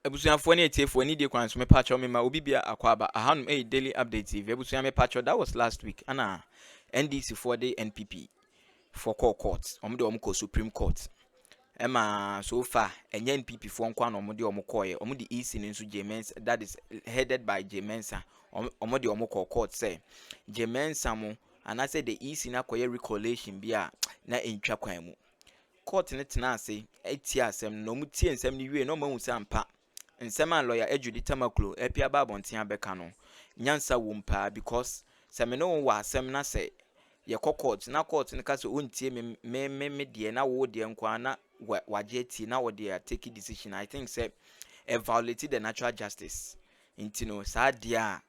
Ebusuafo ne etiefo ni de kwan so me patcho me ma obi bia akwaba ahanum daily update TV ebusua me patcho that was last week ana NDC for the NPP for court de omko Supreme Court ema so far enye NPP for nkwa no de omkoye de EC ni nso James that is headed by Jemensa de omko court say Jemensa mo anase the EC na koye recollation bia na entwa kwan mu court ne tena ase etia asem no mu tie nsem ni wie no ma hu sampa nsema lawyer Edudzi Tamaklo epia ba bonten abeka no nyansa wompa because se me no wa asem na se ye court na court ne ka se ontie me de na wo de nkwa na waje ti na wo de take decision. I think say e violated the natural justice intino sa dia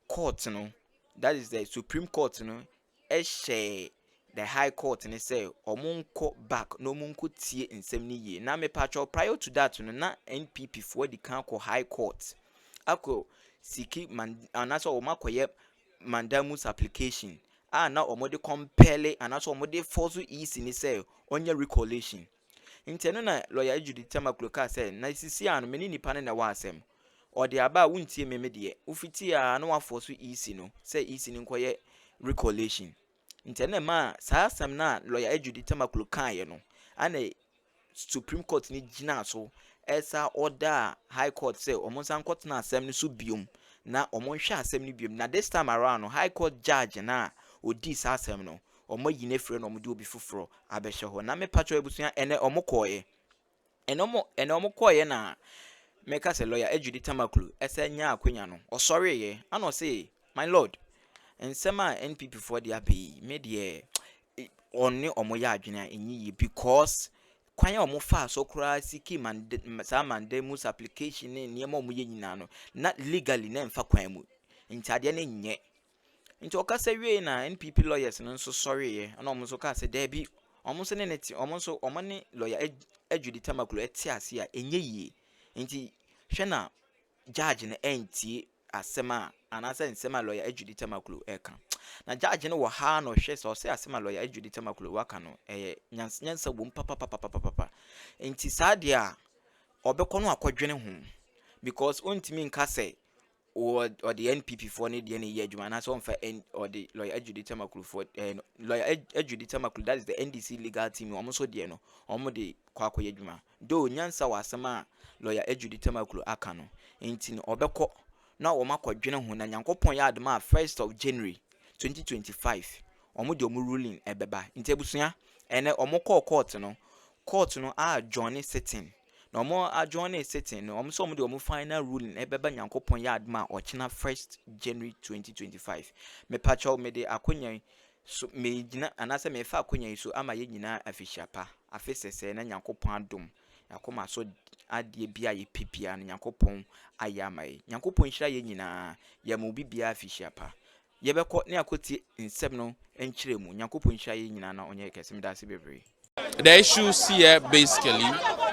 court no, that is the Supreme Court no, e share the High Court and say omunko back no munko tie nsem ni ye na me patcho prior to that no na NPP for the kan ko High Court ako siki man anaso o makoye mandamus application na omode compel anaso omode force easy ni say onye recollation inteno na lawyer Edudzi Tamaklo ka say na sisi anu meni nipa na wa asem o de aba wuntie meme de ufiti a na wa force easy no say easy ni nkoye recollation intene ma saa sam na lawyer Edudzi Tamaklo kan ye no ana Supreme Court ni gina so esa order High Court say omonsan court na asem ni so biom na omonhwe asem ni biom na this time around no High Court judge na odi saa asem no omo yine frɛ no omo de obi foforo abɛhye ho na me patcho ebusua ene omo koye ene omo koye na meka se lawyer Edudzi Tamaklo esa nya akwanya no osɔre ye ana say my lord nsema NPP for the abe me de onne omo ya adwene enyi because kwan ya omo fa so kura siki mandamus application ne niam omo ye nyina no na legally na mfa kwan mu ntade na nye nti okasa wie na NPP lawyers no nso sorry ye na omo so ka se da bi omo so ne neti omo so omo ne lawyer Edudzi Tamaklo eti ase a enye yie nti hwe na judge ne entie asema anasa nsema lawyer Edudzi Tamaklo eka na judge no wo ha no hwe so se asema lawyer Edudzi Tamaklo waka no nyansa bom papa enti sade a obekọ no akodwene ho because ontimi nka se or the NPP for ne de ne ye adwuma na so mfa or the lawyer Edudzi Tamaklo for lawyer Edudzi Tamaklo, that is the NDC legal team omo so de no omo de kwa akoye adwuma do nyansa wa asema lawyer Edudzi Tamaklo aka no enti no obekọ na wo makodwene ho na Nyankopon ya adoma 1st of January 2025 omo de omo ruling ebeba nti ebusua ene omo court no a join sitting na omo a join sitting no omo so omo de omo final ruling ebeba Nyankopon ya adoma ochina 1st January 2025 me pacho me de akonya so me gina anase me fa akonya so ama ye nyina afihapa afesese na Nyankopon adom Akroma so adie bia ye pipia na Nyankopon ayamai Nyankopon hira ye nyina ya mu bibia afihapa ye bekọ ne akoti nsem no enkyeremu Nyankopon hira ye nyina na onye kese medase bebre. The issues here basically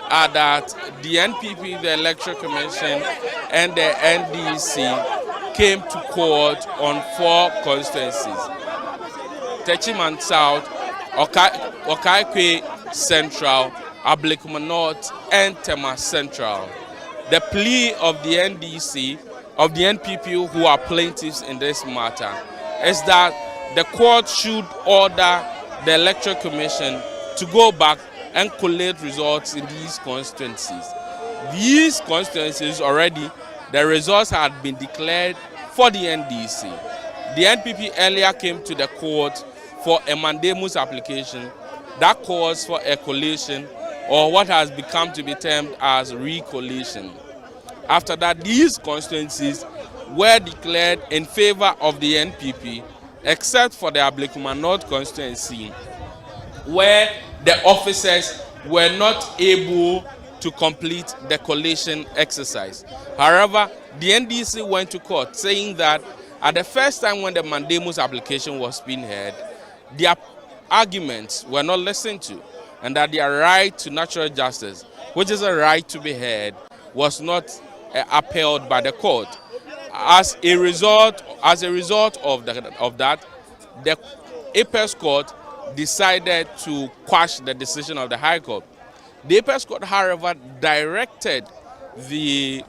are that the NPP, the Electoral Commission, and the NDC came to court on 4 constituencies: Techiman South, Okaikwe Central, Ablekuma North, and Tema Central. The plea of the NDC, of the NPP who are plaintiffs in this matter, is that the court should order the Electoral Commission to go back and collate results in these constituencies. These constituencies already, the results had been declared for the NDC. The NPP earlier came to the court for a mandamus application that calls for a collation, or what has become to be termed as recollation. After that, these constituencies were declared in favor of the NPP, except for the Ablekuma North constituency, where the officers were not able to complete the collation exercise. However, the NDC went to court saying that at the first time when the mandamus application was being heard, their arguments were not listened to, and that their right to natural justice, which is a right to be heard, was not upheld by the court. As a result of that, the Apex Court decided to quash the decision of the High Court. The Apex Court, however, directed the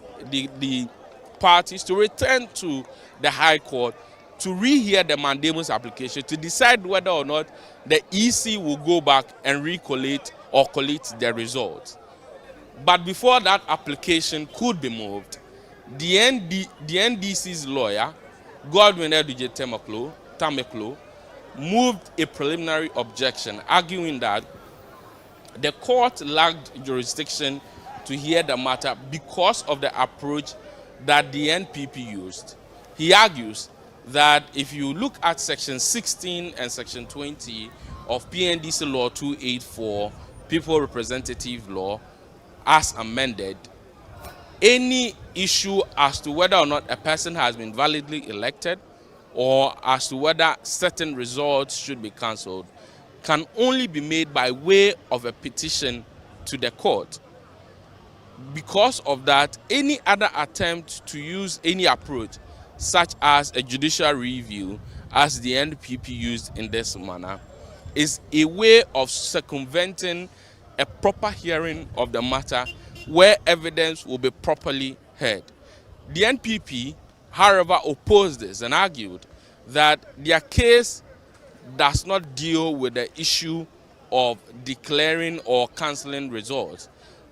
parties to return to the High Court to rehear the mandamus application to decide whether or not the EC will go back and recollate or collate the results. But before that application could be moved, the NDC's lawyer, Godwin Edudzi Tamaklo, moved a preliminary objection, arguing that the court lacked jurisdiction to hear the matter because of the approach that the NPP used. He argues that if you look at Section 16 and Section 20 of PNDC Law 284, People Representative Law, as amended, any issue as to whether or not a person has been validly elected or as to whether certain results should be cancelled can only be made by way of a petition to the court. Because of that, any other attempt to use any approach, such as a judicial review, as the NPP used in this manner, is a way of circumventing a proper hearing of the matter where evidence will be properly heard. The NPP, however, opposed this and argued that their case does not deal with the issue of declaring or cancelling results.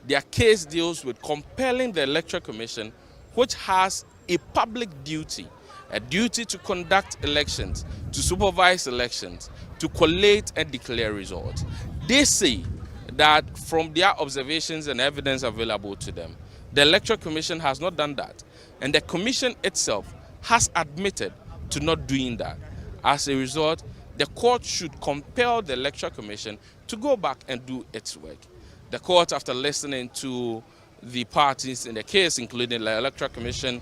Their case deals with compelling the Electoral Commission, which has a public duty, a duty to conduct elections, to supervise elections, to collate and declare results. They say that from their observations and evidence available to them, the Electoral Commission has not done that. And the Commission itself has admitted to not doing that. As a result, the court should compel the Electoral Commission to go back and do its work. The court, after listening to the parties in the case, including the Electoral Commission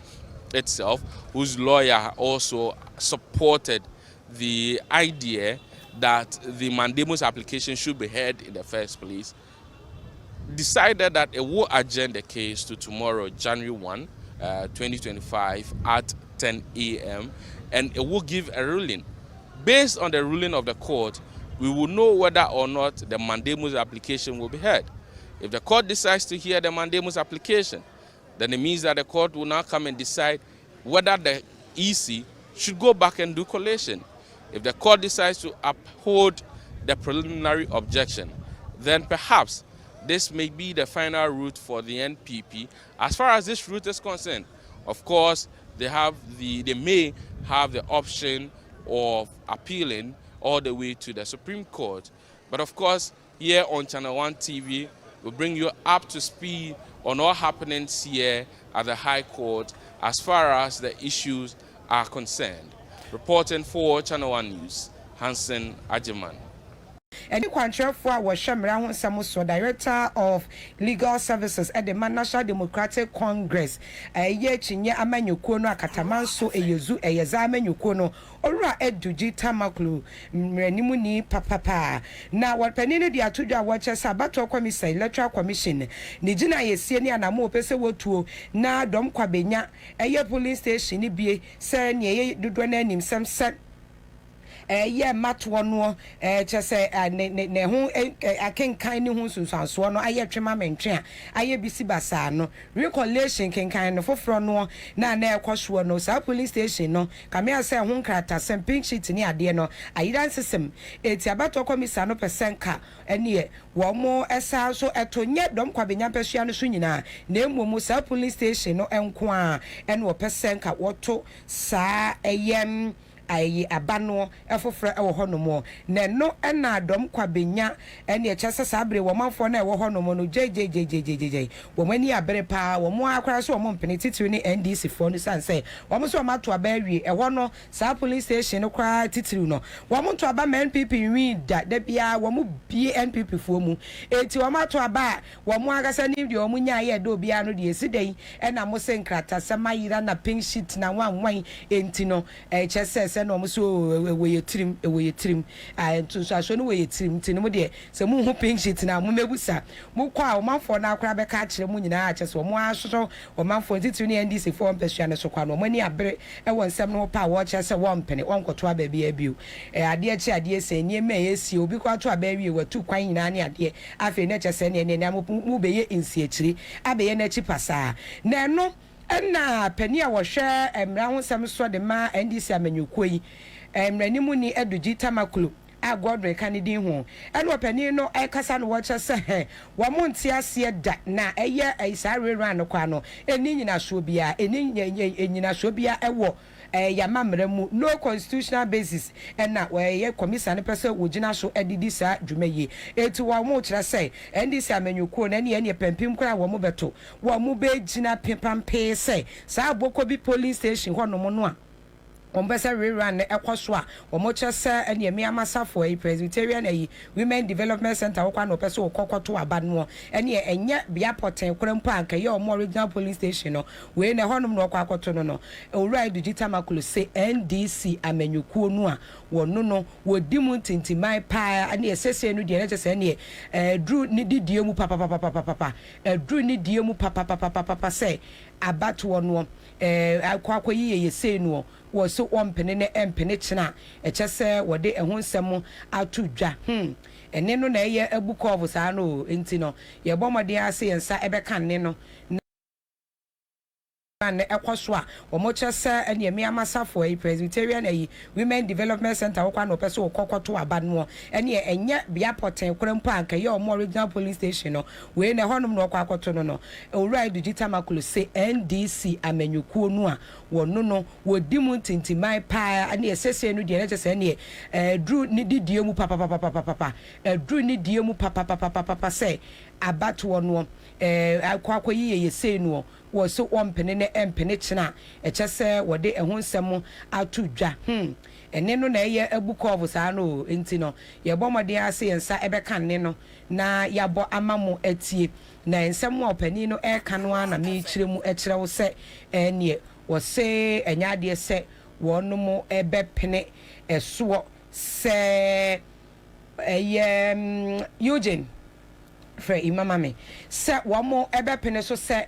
itself, whose lawyer also supported the idea that the mandamus application should be heard in the first place, decided that it will adjourn the case to tomorrow, January 1, 2025 at 10 a.m. and it will give a ruling. Based on the ruling of the court, we will know whether or not the mandamus application will be heard. If the court decides to hear the mandamus application, then it means that the court will now come and decide whether the EC should go back and do collation. If the court decides to uphold the preliminary objection, then perhaps this may be the final route for the NPP. As far as this route is concerned, of course, they may have the option of appealing all the way to the Supreme Court. But of course, here on Channel 1 TV, we bring you up to speed on all happenings here at the High Court as far as the issues are concerned. Reporting for Channel 1 News, Hansen Ajiman. Edi kwantrefo a wo hwemra ho nsɛm so director of legal services at the National Democratic Congress ye chinye amanyuko no akatamanso eyezu eyeza amanyuko no owura Edudzi Tamaklo mranimu ni papapa na wapani ne dia todwa wo kyesa abato commission electoral commission ni gina yesie ne anamo opese wotuo na dom kwabenya eye police station ni bie se ne ye dodo na anim sem se ye matwo no chese ne ho akenkan ne ho sunsanso no aye twema mentwe a aye bisi basa no recollation kenkan no foforo no na ekoso no sa police station no kamia se ho nkrata sem pink sheet ni ade no ayidan system eti abato komisa no percentka ene wo mo esa so etonye dom kwabenya pesua no so nyina na emmo sa police station no enko a ene wo percentka woto sa eyem ayi abano efofra ewo honomo na no na dom kwabenya ene echese sabre wo manfo na ewo honomo no jejejejejeje wo mani abere pa wo mo akwara so wo mpene titiri ni NDC fo no sanse wo mo so mato aba awie ewo no sa police station no kwa titiri no wo mo to aba NPP wi da bia wo mo bi NPP fo mu eti wo mato aba wo mo agasa ni de wo mo nya ye do bia no de esidai na mo se nkrata samayira na pink sheet na wanwan enti no echese say no mo so we trim and to so no we trim tin mo de se mo hu pink sheet na mo mebusa mo kwa o manfo na akra be ka kire mo nyina a kyeso mo asoso o manfo ntiti ne NDC for mpesua ne so kwa no mo ni abere e won nsem no pa wo kye se won pene won koto aba bia biu ade chi ade se nie me esi obi kwa to aba wi watu kwan nyina ne ade afi ne kye se ne ne mo be ye nsi akiri abe ye na chi pasa na no na pani a wo hwe emra ho nsem so de ma NDC amanyuko yi emra ni mu ni Edudzi Tamaklo agwodre kanidi ho ene opani no ekasa no woche se wo monti ase da na eye isare ran kwa no eni nyina so bia eni nyina so bia ewo yamamre mu no constitutional basis na we commission pese wogina so edidi sa dwumaye etu wo mo kire se ndc amanyuko na ne pempim kra wo mo beto wo mo be gina pempampe se sa aboko bi police station ho no mo no a ombesa rerun ekwoso a omochese ene emi amasafo e Presbyterian e Women Development Center okwa no pese okokoto aba no ene enye bia poten kwempo anka ye omo original police station no we ne honum no okwa akoto no owura Edudzi Tamaklo se NDC amanyukuo no a wono no wodi mu tintimai pa ene esese no de ene se ene dru ni didie mu papa dru ni die mu papa se abato no akwa yiye yese no wo so wompene ne empene chena echese wode ehun nsem atudwa ene no na eye abuko of saa no enti no ye bomode ase yensa ebeka ne no ne ekwoso a omochese ene emi amasafo e Presbyterian e Women Development Center okwa no pese okokoto aba no ene enye bia poten kwempo anka ye omo original police station no we ne honum no okwa akoto no owura Edudzi Tamaklo se NDC amanyukuo no a wono no wodi mu tintimai pa ane esese no de ene se ne dru ni didie mu papa dru ni die mu papa se abato no akwa yiye yese no wo so wompene ne empene chena echese wode ehun nsem atudwa ene no na eye abuko of saa no enti no ye bomode ase yensa ebeka ne no na yabo amamo atie na nsem wo pani no eka no ana me chire mu ekire wo se ene wo se enya de se wono mo ebepene eso se Eugene Fre imama me se wo mo ebepene so se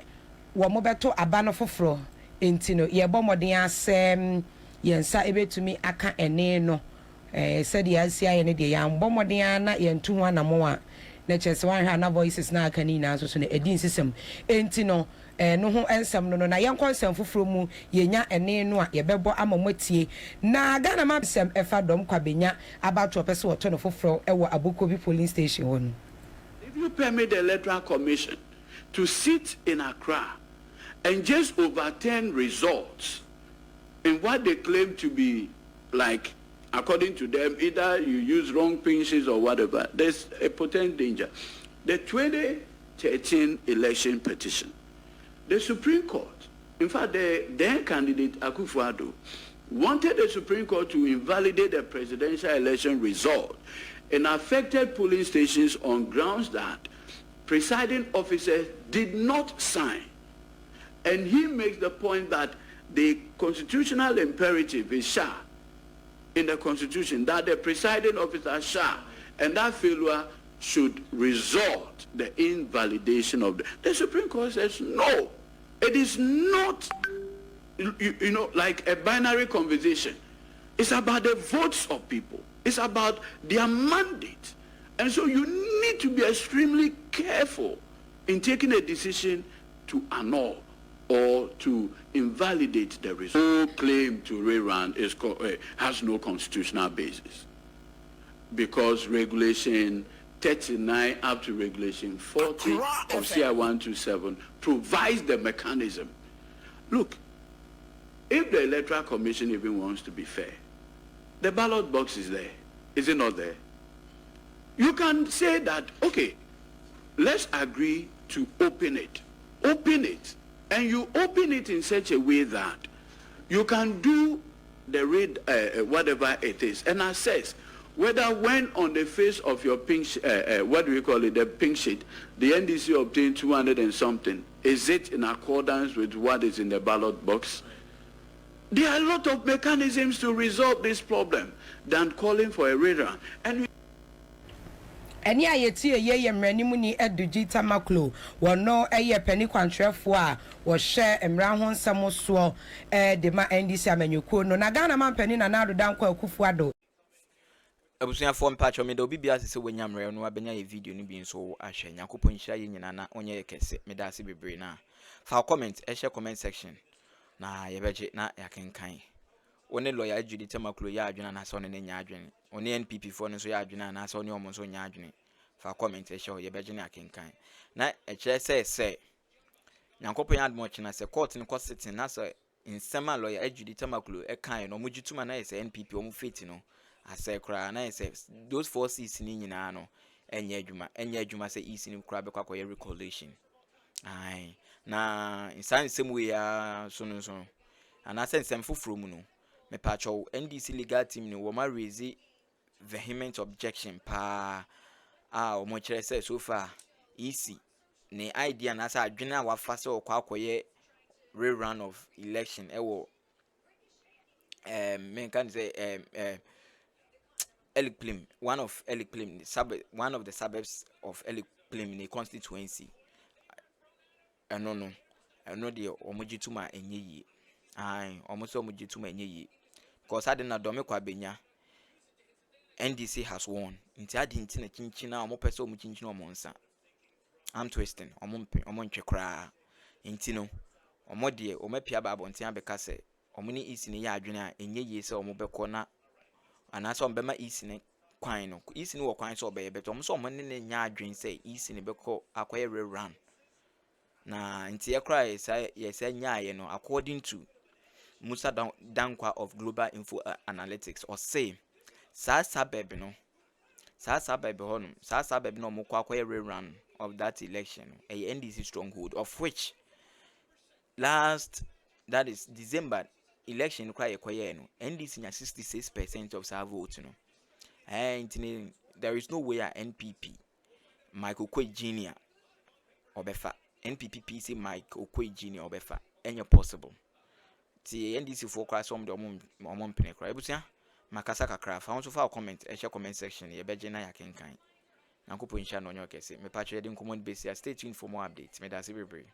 wo mo beto abano foforo enti no ye bomoden asem yensa ebetumi aka ene no se de asia ye ne de ya bomoden na ye ntu ho anamo a na chese wan ha na voices na aka ni na so no edin system enti no no ho ensem no na yenkon ensem foforo mu yenya ene no a ye bebo amamotie na Ghana mabsem efa dom kwabenya abato pese woto no foforo ewo Abokobi police station won. If you permit the Electoral Commission to sit in Accra and just overturn results in what they claim to be, like, according to them, either you use wrong pinches or whatever, there's a potent danger. The 2013 election petition, the Supreme Court, in fact, the then candidate Akufo-Addo wanted the Supreme Court to invalidate the presidential election result and affected polling stations on grounds that presiding officers did not sign. And he makes the point that the constitutional imperative is shall in the Constitution, that the presiding officer shall, and that failure should result the invalidation of the Supreme Court says no. It is not, you know, like a binary conversation. It's about the votes of people. It's about their mandate. And so you need to be extremely careful in taking a decision to annul or to invalidate the result. No claim to rerun has no constitutional basis, because regulation 39 up to regulation 40 of CI 127 provides the mechanism. Look, if the Electoral Commission even wants to be fair, the ballot box is there. Is it not there? You can say that, okay, let's agree to open it. Open it. And you open it in such a way that you can do the read, whatever it is, and assess whether when on the face of your pink, what do we call it, the pink sheet, the NDC obtained 200 and something, is it in accordance with what is in the ballot box? There are a lot of mechanisms to resolve this problem than calling for a rerun. And Eni ayeti ye mranimu ni Edudzi Tamaklo wono eye pani kwantrefo a wo hye emra ho nsem so de ma NDC amanyuko no na Ghana man pani na nado dankwa Akufuado Abusuya form patch me do bibia se wenya mre no abenya ye video ni bi nso ahwe Nyankopon hira ye nyina na onye ye kese me da se bebre na fa comment share comment section na ye beje na yakenkan one lawyer Edudzi Tamaklo ya adwena na so ne nya adwene one NPP for no so ya adwena na so ne omo so nya adwene fa comment share ye beje na yakenkan na kire se Nyankopon admo na se court ni ko sitting na so insema lawyer Edudzi Tamaklo e kan no mugituma na ye se NPP omo feti no ase kra na say those forces ni nyina no enye adwuma say isi ni kra be kwakoye recollation ai na insan sem we ya so no so ana sense sem foforo mu no me pa chow NDC legal team ni wo ma raise vehement objection pa o mo kire say so far isi ne idea na say adwena wa fa say kwakoye rerun of election e wo men can say one of the suburbs of Elikplim in a constituency. No, the omujituma enye yi. Aye, almost omujituma enye yi. Because I didn't know kwa benya. NDC has won. Inti adi inti na chinchina omo pese omo chinchina omo nsa. I'm twisting. Omo nche kra. Inti no. Omo die omo pia ba abonti abeka se omo ni isi ne ya adwene a enye yi se omo beko na anasa ombema isi ne kwan no isi ne wo kwan so obeye beto omso omo ne nya adwen say isi ne beko akoye rerun na nti ye kra ye nya ye no according to Musa Dankwa of Global Info Analytics or say sa suburb no mo kwa akoye rerun of that election a NDC stronghold of which that is December election cry koye no NDC nya 66% of sa vote no and there is no way a NPP Michael Okwe Jr. obefa NPP PC Mike Okwe Jr. obefa any possible ti NDC for class some the omon pene cry ebusia makasa kakra fa so fa comment comment section ye beje na yakenkan Nyankopon hia no onyo kese me pa twede nkomon base stay tuned for more updates me da se bebre